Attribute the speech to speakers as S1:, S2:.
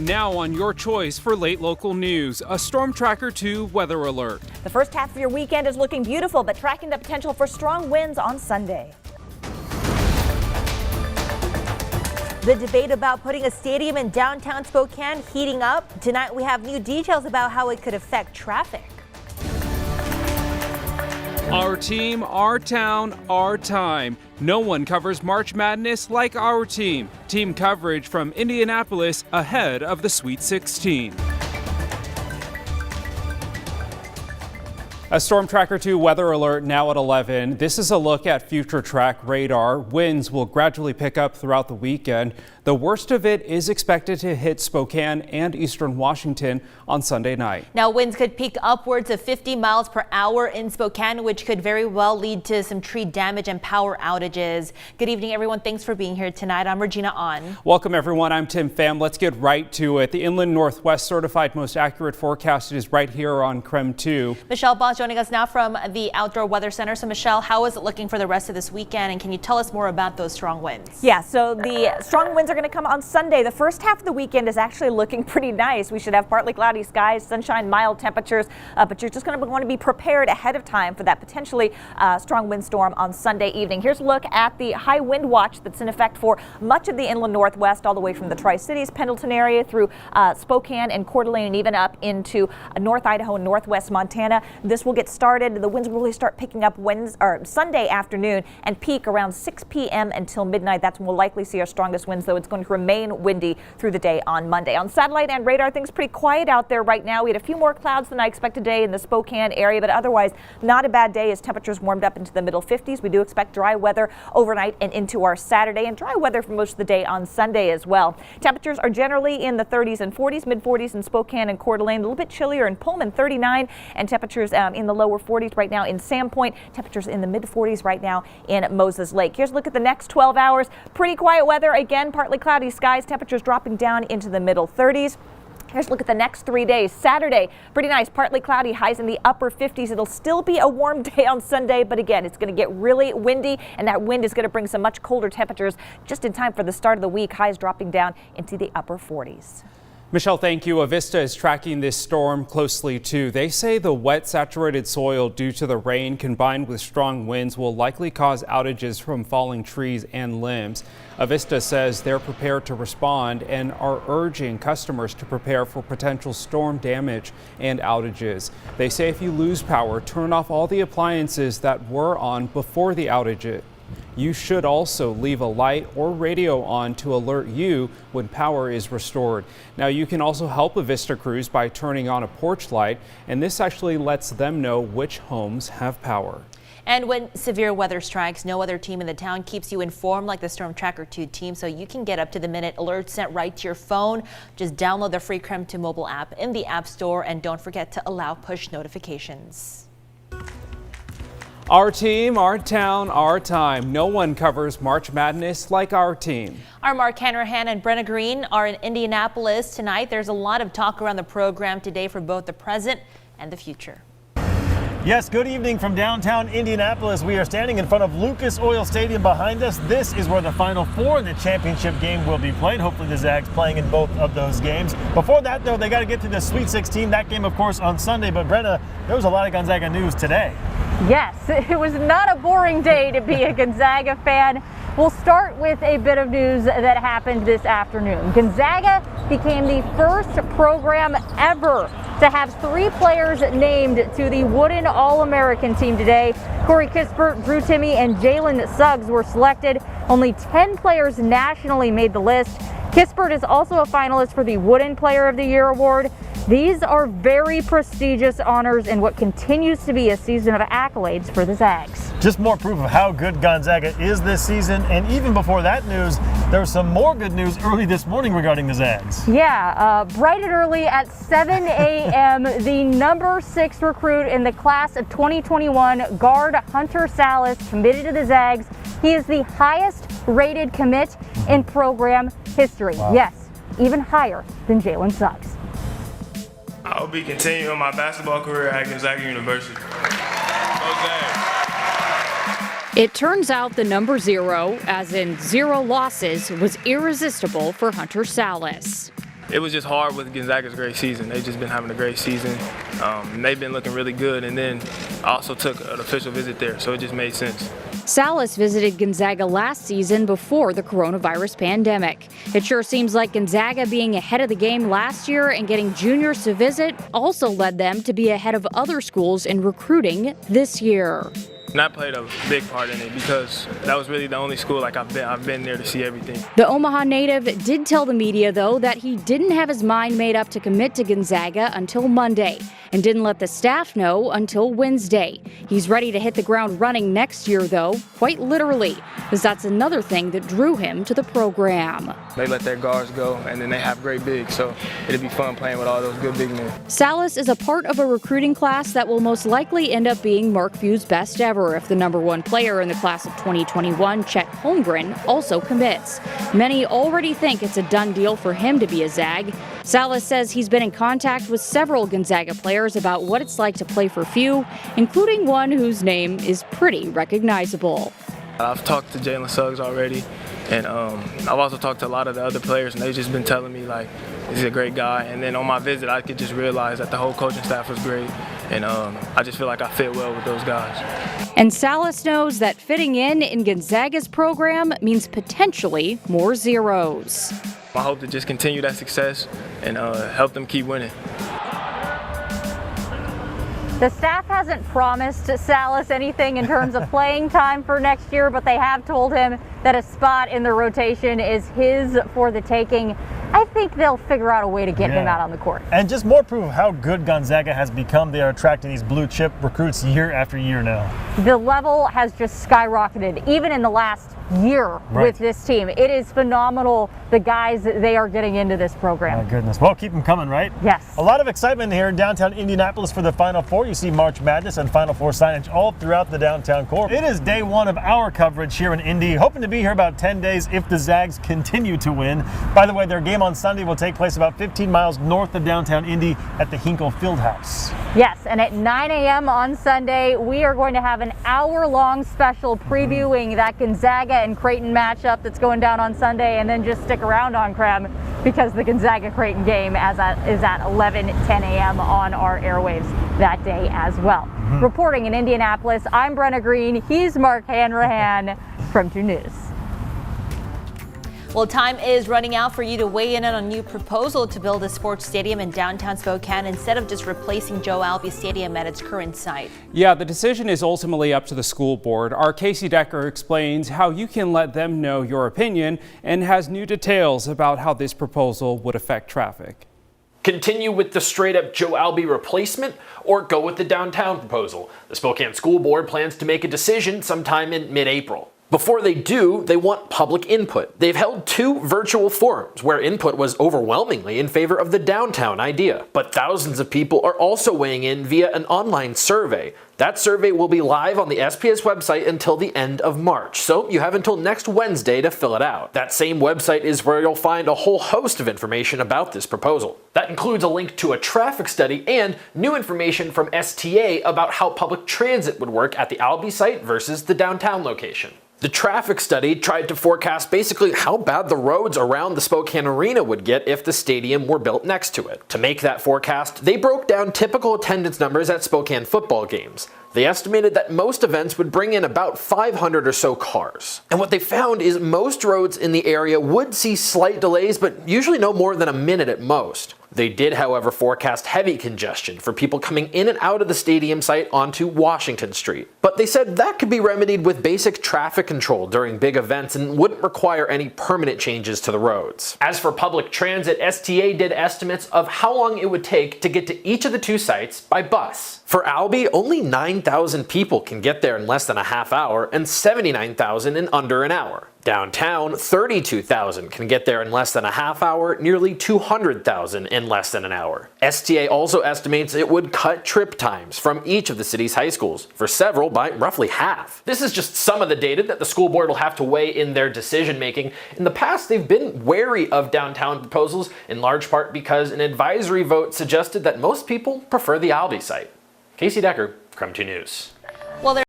S1: Now on your choice for late local news, a Storm Tracker 2 weather alert.
S2: The first half of your weekend is looking beautiful, but tracking the potential for strong winds on Sunday. The debate about putting a stadium in downtown Spokane heating up. Tonight we have new details about how it could affect traffic.
S1: Our team, our town, our time. No one covers March Madness like our team. Team coverage from Indianapolis ahead of the Sweet 16. A Storm Tracker 2 weather alert now at 11. This is a look at future track radar. Winds will gradually pick up throughout the weekend. The worst of it is expected to hit Spokane and eastern Washington on Sunday night.
S2: Now winds could peak upwards of 50 miles per hour in Spokane, which could very well lead to some tree damage and power outages. Good evening, everyone. Thanks for being here tonight. I'm Regina On.
S1: Welcome, everyone. I'm Tim Pham. Let's get right to it. The Inland Northwest certified most accurate forecast is right here on CREM 2.
S2: Michelle Boss joining us now from the Outdoor Weather Center. So Michelle, how is it looking for the rest of this weekend? And can you tell us more about those strong winds?
S3: Yeah, so the strong winds are going to come on Sunday. The first half of the weekend is actually looking pretty nice. We should have partly cloudy skies, sunshine, mild temperatures, but you're just going to want to be prepared ahead of time for that potentially strong windstorm on Sunday evening. Here's a look at the high wind watch that's in effect for much of the Inland Northwest, all the way from the Tri-Cities, Pendleton area through Spokane and Coeur d'Alene, and even up into North Idaho and Northwest Montana. This will get started. The winds will really start picking up Sunday afternoon and peak around 6 p.m. until midnight. That's when we'll likely see our strongest winds, though it's going to remain windy through the day on Monday. On satellite and radar, things pretty quiet out there right now. We had a few more clouds than I expected today in the Spokane area, but otherwise not a bad day as temperatures warmed up into the middle 50s. We do expect dry weather overnight and into our Saturday, and dry weather for most of the day on Sunday as well. Temperatures are generally in the 30s and 40s, mid 40s in Spokane and Coeur d'Alene, a little bit chillier in Pullman, 39, and temperatures in the lower 40s right now in Sandpoint. Temperatures in the mid 40s right now in Moses Lake. Here's a look at the next 12 hours. Pretty quiet weather again, partly cloudy skies, temperatures dropping down into the middle 30s. Here's a look at the next 3 days. Saturday, pretty nice, partly cloudy, highs in the upper 50s. It'll still be a warm day on Sunday, but again, it's going to get really windy, and that wind is going to bring some much colder temperatures just in time for the start of the week. Highs dropping down into the upper 40s.
S1: Michelle, thank you. Avista is tracking this storm closely too. They say the wet, saturated soil due to the rain combined with strong winds will likely cause outages from falling trees and limbs. Avista says they're prepared to respond and are urging customers to prepare for potential storm damage and outages. They say if you lose power, turn off all the appliances that were on before the outage. You should also leave a light or radio on to alert you when power is restored. Now, you can also help Avista crews by turning on a porch light, and this actually lets them know which homes have power.
S2: And when severe weather strikes, no other team in the town keeps you informed like the Storm Tracker 2 team, so you can get up-to-the-minute alerts sent right to your phone. Just download the free CREM 2 mobile app in the App Store, and don't forget to allow push notifications.
S1: Our team, our town, our time. No one covers March Madness like our team.
S2: Our Mark Hanrahan and Brenna Green are in Indianapolis tonight. There's a lot of talk around the program today for both the present and the future.
S4: Yes, good evening from downtown Indianapolis. We are standing in front of Lucas Oil Stadium behind us. This is where the Final Four in the championship game will be played. Hopefully the Zags playing in both of those games. Before that, though, they got to get to the Sweet 16. That game, of course, on Sunday. But Brenna, there was a lot of Gonzaga news today.
S5: Yes, it was not a boring day to be a Gonzaga fan. We'll start with a bit of news that happened this afternoon. Gonzaga became the first program ever to have 3 players named to the Wooden All-American team today. Corey Kispert, Drew Timme, and Jalen Suggs were selected. Only 10 players nationally made the list. Kispert is also a finalist for the Wooden Player of the Year award. These are very prestigious honors in what continues to be a season of accolades for the Zags.
S4: Just more proof of how good Gonzaga is this season, and even before that news, there was some more good news early this morning regarding the Zags.
S5: Yeah, bright and early at 7 a.m., the number 6 recruit in the class of 2021, guard Hunter SALLIS, committed to the Zags. He is the highest rated commit in program history. Wow. Yes, even higher than Jalen Suggs.
S6: I'll be continuing my basketball career at Gonzaga University.
S7: It turns out the number 0, as in 0 losses, was irresistible for Hunter SALLIS.
S6: It was just hard with Gonzaga's great season. They've just been having a great season. And they've been looking really good. And then I also took an official visit there, so it just made sense.
S7: SALLIS visited Gonzaga last season before the coronavirus pandemic. It sure seems like Gonzaga being ahead of the game last year and getting juniors to visit also led them to be ahead of other schools in recruiting this year.
S6: And that played a big part in it because that was really the only school I've been there to see everything.
S7: The Omaha native did tell the media, though, that he didn't have his mind made up to commit to Gonzaga until Monday and didn't let the staff know until Wednesday. He's ready to hit the ground running next year, though, quite literally, because that's another thing that drew him to the program.
S6: They let their guards go, and then they have great bigs, so it'll be fun playing with all those good big men.
S7: SALLIS is a part of a recruiting class that will most likely end up being Mark Few's best ever if the #1 player in the class of 2021, Chet Holmgren, also commits. Many already think it's a done deal for him to be a Zag. SALLIS says he's been in contact with several Gonzaga players about what it's like to play for Few, including one whose name is pretty recognizable.
S6: I've talked to Jalen Suggs already, and I've also talked to a lot of the other players, and they've just been telling me, like, he's a great guy. And then on my visit, I could just realize that the whole coaching staff was great, and I just feel like I fit well with those guys.
S7: And SALLIS knows that fitting in Gonzaga's program means potentially more zeros.
S6: I hope to just continue that success and help them keep winning.
S5: The staff hasn't promised SALLIS anything in terms of playing time for next year, but they have told him that a spot in the rotation is his for the taking. I think they'll figure out a way to get him out on the court.
S4: And just more proof of how good Gonzaga has become. They are attracting these blue chip recruits year after year now.
S5: The level has just skyrocketed, even in the last year with this team. It is phenomenal, the guys that they are getting into this program.
S4: My goodness. Well, keep them coming, right?
S5: Yes.
S4: A lot of excitement here in downtown Indianapolis for the Final Four. You see March Madness and Final Four signage all throughout the downtown core. It is day one of our coverage here in Indy. Hoping to be here about 10 days if the Zags continue to win. By the way, their game on Sunday will take place about 15 miles north of downtown Indy at the Hinkle Fieldhouse.
S5: Yes, and at 9 a.m. on Sunday, we are going to have an hour-long special previewing that Gonzaga and Creighton matchup that's going down on Sunday, and then just stick around on Creme because the Gonzaga-Creighton game is at 11:10 a.m. on our airwaves that day as well. Reporting in Indianapolis, I'm Brenna Green. He's Mark Hanrahan from 2 News.
S2: Well, time is running out for you to weigh in on a new proposal to build a sports stadium in downtown Spokane instead of just replacing Joe Albi Stadium at its current site.
S1: Yeah, the decision is ultimately up to the school board. Our Casey Decker explains how you can let them know your opinion and has new details about how this proposal would affect traffic.
S8: Continue with the straight-up Joe Albi replacement or go with the downtown proposal. The Spokane School Board plans to make a decision sometime in mid-April. Before they do, they want public input. They've held 2 virtual forums where input was overwhelmingly in favor of the downtown idea. But thousands of people are also weighing in via an online survey. That survey will be live on the SPS website until the end of March, so you have until next Wednesday to fill it out. That same website is where you'll find a whole host of information about this proposal. That includes a link to a traffic study and new information from STA about how public transit would work at the Albi site versus the downtown location. The traffic study tried to forecast basically how bad the roads around the Spokane Arena would get if the stadium were built next to it. To make that forecast, they broke down typical attendance numbers at Spokane football games. They estimated that most events would bring in about 500 or so cars. And what they found is most roads in the area would see slight delays, but usually no more than a minute at most. They did, however, forecast heavy congestion for people coming in and out of the stadium site onto Washington Street. But they said that could be remedied with basic traffic control during big events and wouldn't require any permanent changes to the roads. As for public transit, STA did estimates of how long it would take to get to each of the 2 sites by bus. For Albi, only 9,000 people can get there in less than a half hour and 79,000 in under an hour. Downtown, 32,000 can get there in less than a half hour, nearly 200,000 in less than an hour. STA also estimates it would cut trip times from each of the city's high schools, for several by roughly half. This is just some of the data that the school board will have to weigh in their decision making. In the past, they've been wary of downtown proposals, in large part because an advisory vote suggested that most people prefer the Albi site. Casey Decker, CREIGHTON News.
S2: Well,